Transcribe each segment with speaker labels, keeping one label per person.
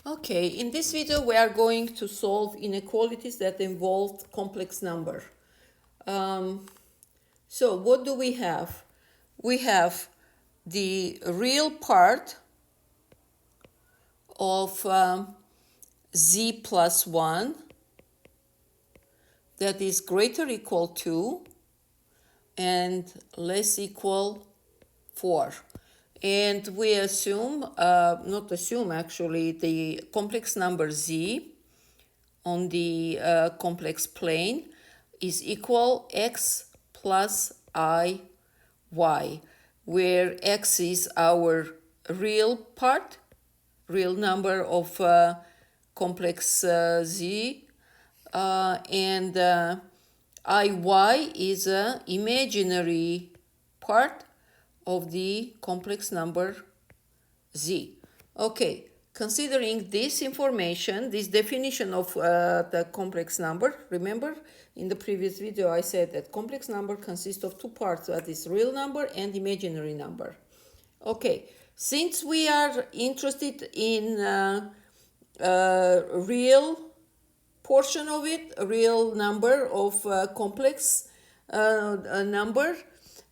Speaker 1: Okay, in this video we are going to solve inequalities that involve complex number. So what do we have? We have the real part of z plus 1 that is greater or equal to and less equal 4. And we assume, not assume actually, the complex number z on the complex plane is equal x plus I y, where x is our real part, real number of complex z, and iy is an imaginary part of the complex number z. Okay, considering this information, this definition of the complex number, remember in the previous video I said that complex number consists of two parts, that is real number and imaginary number. Okay, since we are interested in real portion of it, a real number of complex number,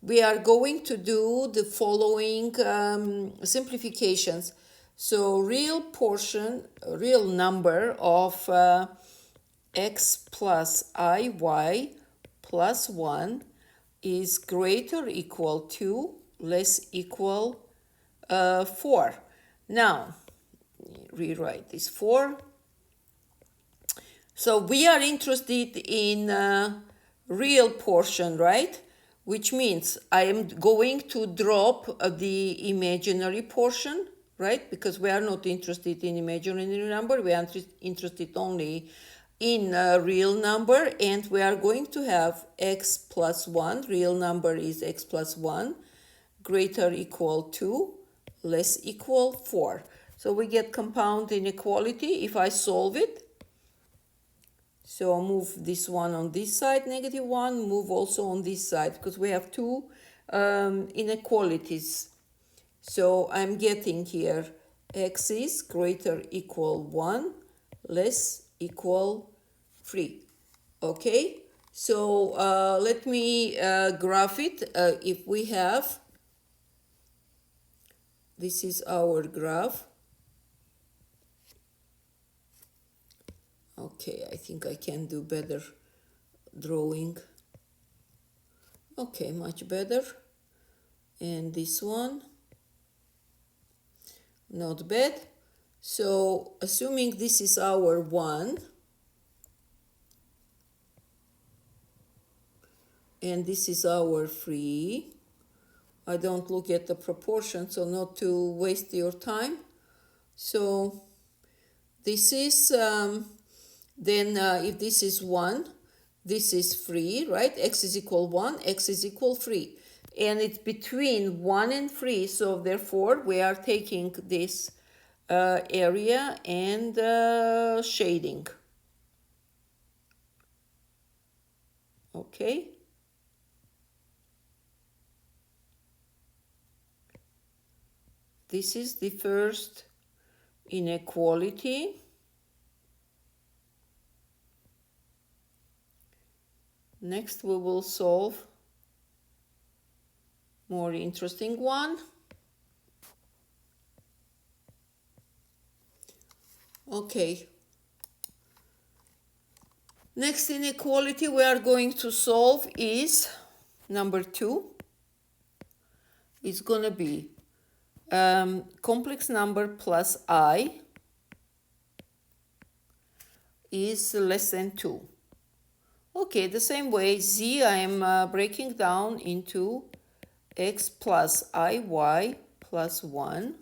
Speaker 1: we are going to do the following simplifications. So real portion, real number of x plus iy plus 1 is greater or equal to less equal 4. Now, rewrite this 4. So we are interested in real portion, right? Which means I am going to drop the imaginary portion, right? Because we are not interested in imaginary number. We are interested only in a real number, and we are going to have x plus 1. Real number is x plus 1, greater or equal to, less equal 4. So we get compound inequality if I solve it. So I'll move this one on this side, negative 1, move also on this side, because we have two inequalities. So I'm getting here x is greater equal 1, less equal 3. Okay, so let me graph it. If we have, this is our graph. Okay, I think I can do better drawing. Okay, much better. And this one, not bad. So assuming this is our 1 and this is our 3, I don't look at the proportion so not to waste your time. So this is then if this is 1, this is 3, right? X is equal 1, x is equal 3. And it's between 1 and 3, so therefore we are taking this area and shading. Okay. This is the first inequality. Next we will solve more interesting one. Okay. Next inequality we are going to solve is number 2. It's going to be complex number plus I is less than 2. Okay, the same way z I am breaking down into x plus iy plus 1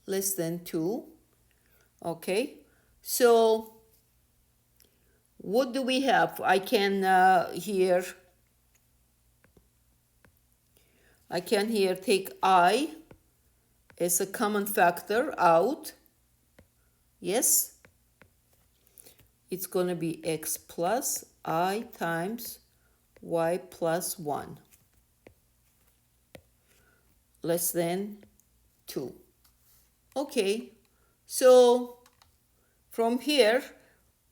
Speaker 1: less than 2. Okay, so what do we have? I can here take I as a common factor out. Yes, it's going to be x plus I times y plus 1 less than 2. Okay, so from here,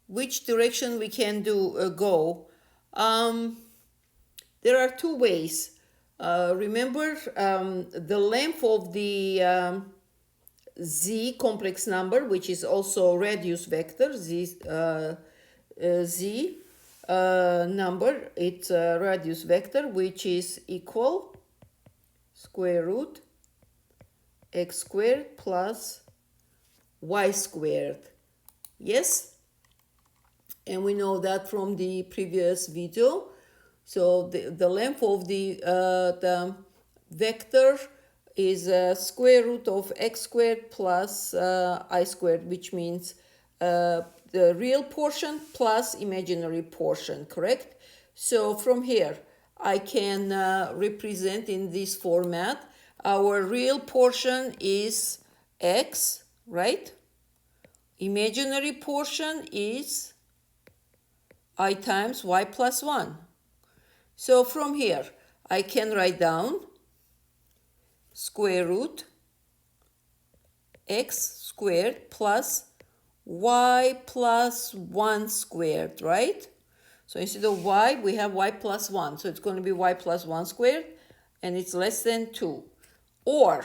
Speaker 1: which direction we can go? There are two ways. Remember, the length of the z complex number, which is also radius vector, z number, it's a radius vector, which is equal square root x squared plus y squared. Yes? And we know that from the previous video. So the length of the vector is square root of x squared plus I squared, which means the real portion plus imaginary portion, correct? So from here, I can represent in this format. Our real portion is x, right? Imaginary portion is I times y plus 1. So from here, I can write down square root x squared plus y plus 1 squared, right? So instead of y, we have y plus 1. So it's going to be y plus 1 squared, and it's less than 2. Or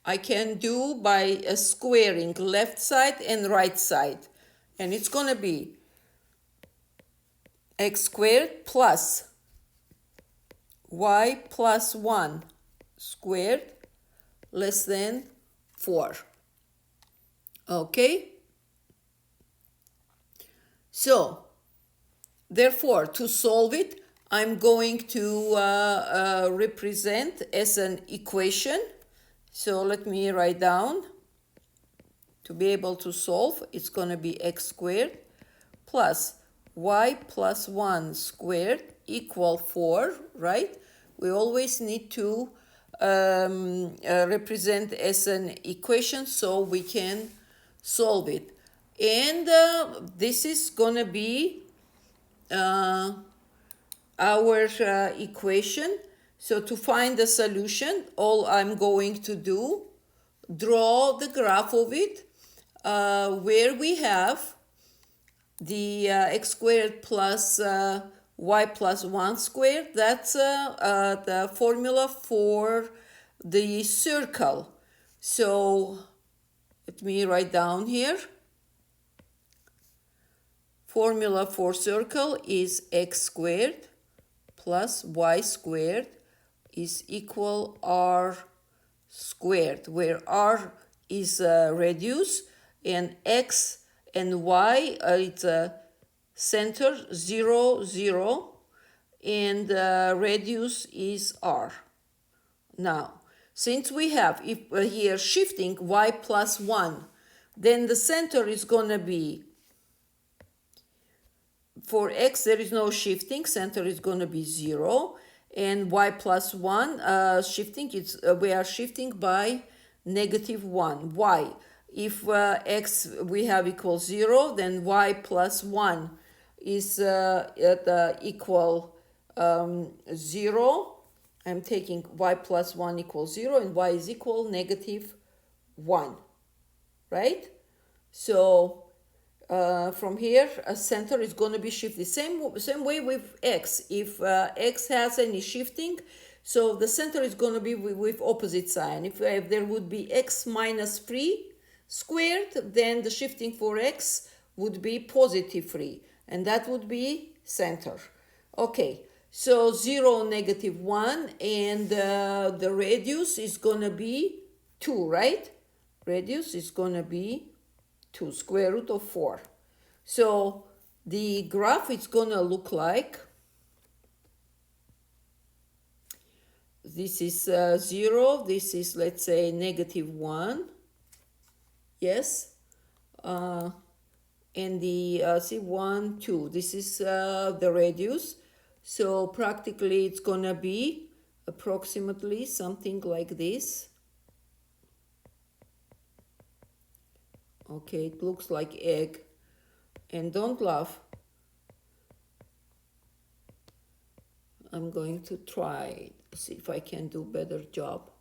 Speaker 1: I can do by squaring left side and right side. And it's going to be x squared plus y plus 1 squared less than 4. Okay? So, therefore, to solve it, I'm going to represent as an equation. So let me write down. To be able to solve, it's going to be x squared plus y plus 1 squared equal 4, right? We always need to represent as an equation so we can solve it. And this is going to be our equation. So to find the solution, all I'm going to do, draw the graph of it, where we have the x squared plus y plus 1 squared. That's the formula for the circle. So let me write down here. Formula for circle is x squared plus y squared is equal r squared, where r is radius and x and y it's a center 0 0 and radius is r. Now since we have here shifting y plus 1, then the center is going to be, for x there is no shifting, center is going to be 0, and y plus 1 shifting, we are shifting by -1. Y, if x we have equals 0, then y plus 1 is equal 0. I'm taking y plus 1 equals 0 and y is equal -1, right? So from here, a center is going to be shifted. Same way with x. If x has any shifting, so the center is going to be with opposite sign. If there would be x minus 3 squared, then the shifting for x would be positive 3. And that would be center. Okay, so 0, -1, and the radius is going to be 2, right? Radius is going to be 2, square root of 4. So the graph is going to look like, this is 0, this is, let's say, -1, yes, and the, see, 1, 2, this is the radius, so practically it's going to be approximately something like this. Okay, it looks like egg. And don't laugh. I'm going to try it. see if I can do better job.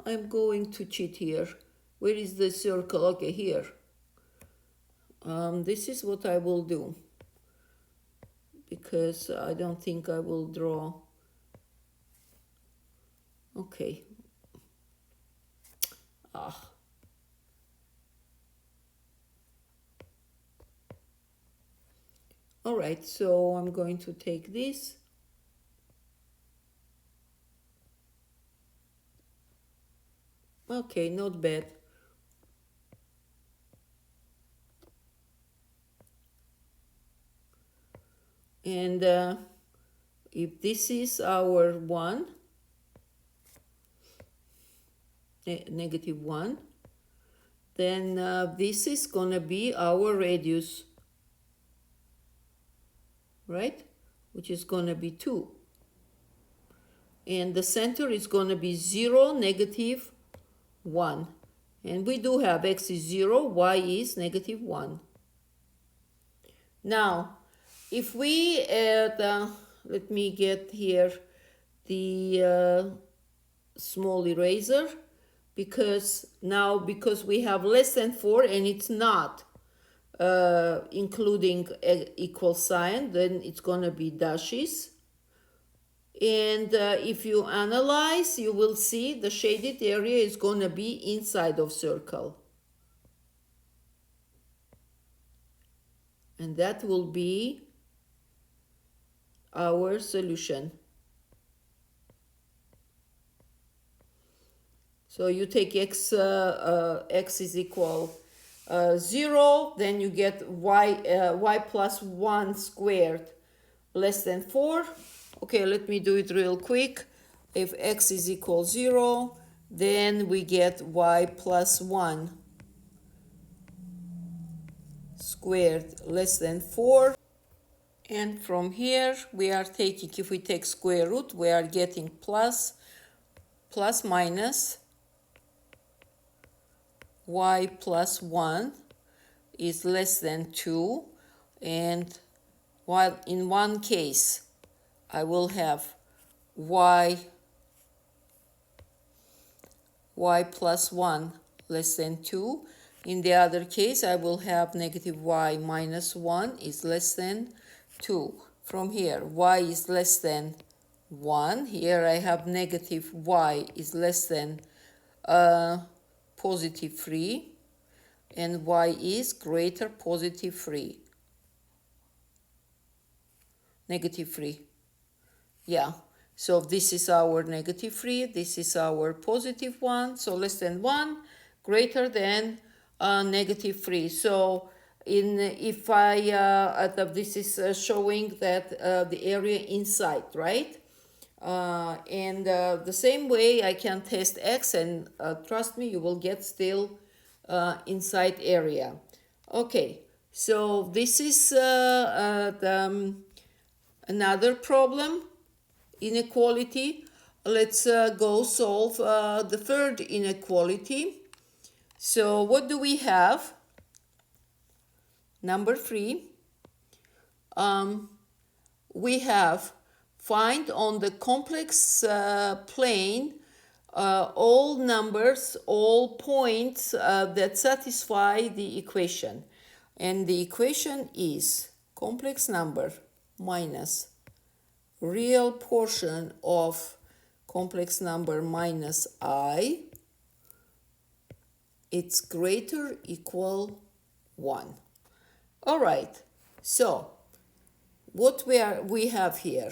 Speaker 1: I'm going to cheat here. Where is the circle? Okay, here. This is what I will do, because I don't think I will draw. Okay. All right, so I'm going to take this. Okay, not bad. And if this is our 1, negative 1, then this is going to be our radius, right? Which is going to be 2. And the center is going to be 0, negative 1. And we do have x is 0, y is negative 1. Now, if we add, let me get here the small eraser, because we have less than 4 and it's not including equal sign, then it's going to be dashes. And if you analyze, you will see the shaded area is going to be inside of circle. And that will be our solution. So you take x is equal 0, then you get y plus 1 squared less than 4. Okay, let me do it real quick. If x is equal 0, then we get y plus 1 squared less than 4. And from here, we are taking, if we take square root, we are getting plus minus y plus 1 is less than 2. And while in one case, I will have y plus 1 less than 2. In the other case, I will have negative y minus 1 is less than 2. From here, y is less than 1. Here I have negative y is less than positive 3. And y is greater positive 3. Negative 3. Yeah. So this is our negative 3. This is our positive 1. So less than 1, greater than negative 3. So if I this is showing that the area inside, right? And the same way I can test x, and trust me, you will get still inside area. Okay, so this is another problem, inequality. Let's go solve the third inequality. So what do we have? Number 3, we have find on the complex plane all numbers, all points that satisfy the equation. And the equation is complex number minus real portion of complex number minus I, it's greater equal 1. All right, so what we have here,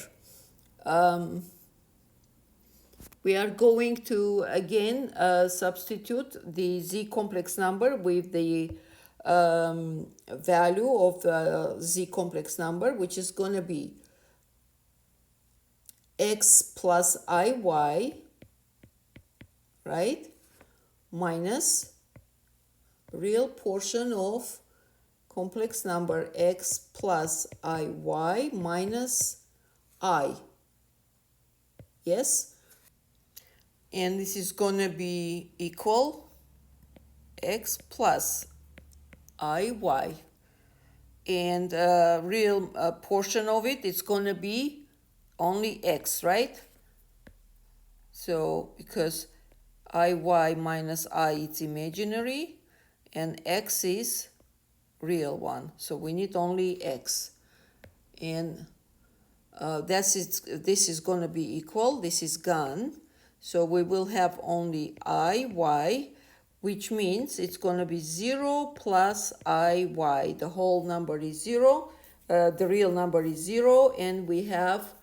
Speaker 1: we are going to again substitute the z complex number with the value of z complex number, which is going to be x plus iy, right, minus real portion of complex number x plus iy minus I. Yes? And this is going to be equal x plus iy. And real portion of it is going to be only x, right? So because iy minus I is imaginary and x is real one, so we need only x. And this is going to be equal, this is gone, so we will have only iy, which means it's going to be 0 plus iy. The whole number is 0, the real number is 0, and we have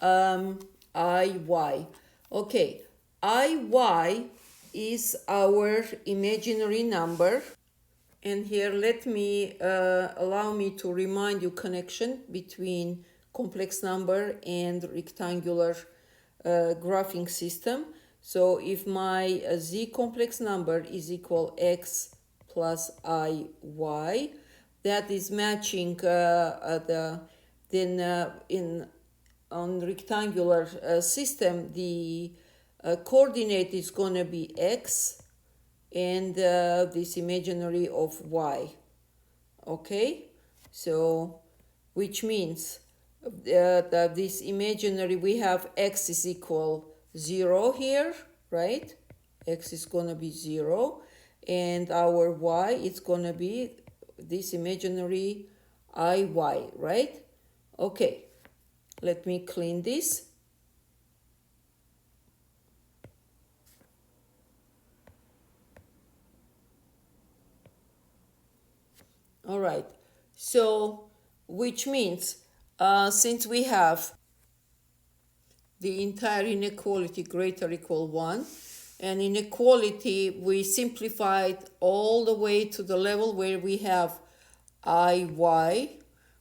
Speaker 1: iy. Okay, iy is our imaginary number. And here, let me allow me to remind you connection between complex number and rectangular graphing system. So if my z complex number is equal x plus iy, that is matching in on rectangular system, the coordinate is going to be x and this imaginary of y. Okay, so which means that this imaginary, we have x is equal 0 here, right? X is going to be 0, and our y is going to be this imaginary iy, right? Okay, let me clean this. All right, so which means since we have the entire inequality greater equal 1, and inequality we simplified all the way to the level where we have iy,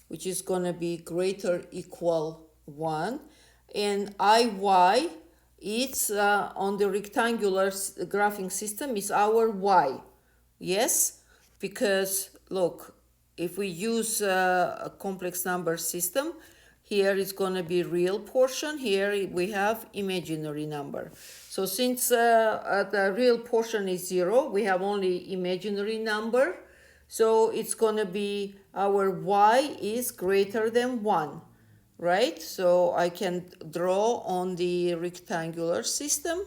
Speaker 1: which is going to be greater equal 1, and iy, it's on the rectangular graphing system is our y. Yes, because look, if we use a complex number system, here is going to be real portion, here we have imaginary number. So since the real portion is 0, we have only imaginary number, so it's going to be our y is greater than 1, right? So I can draw on the rectangular system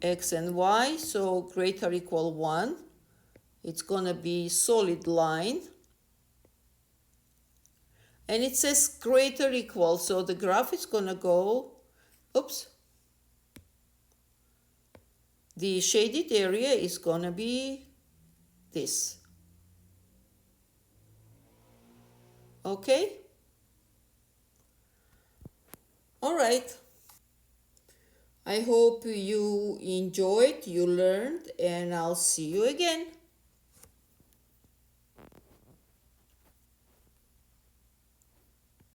Speaker 1: x and y, so greater equal 1, it's gonna be solid line, and it says greater equal, so the graph is gonna go, oops, the shaded area is gonna be this. Okay, all right, I hope you enjoyed, you learned, and I'll see you again.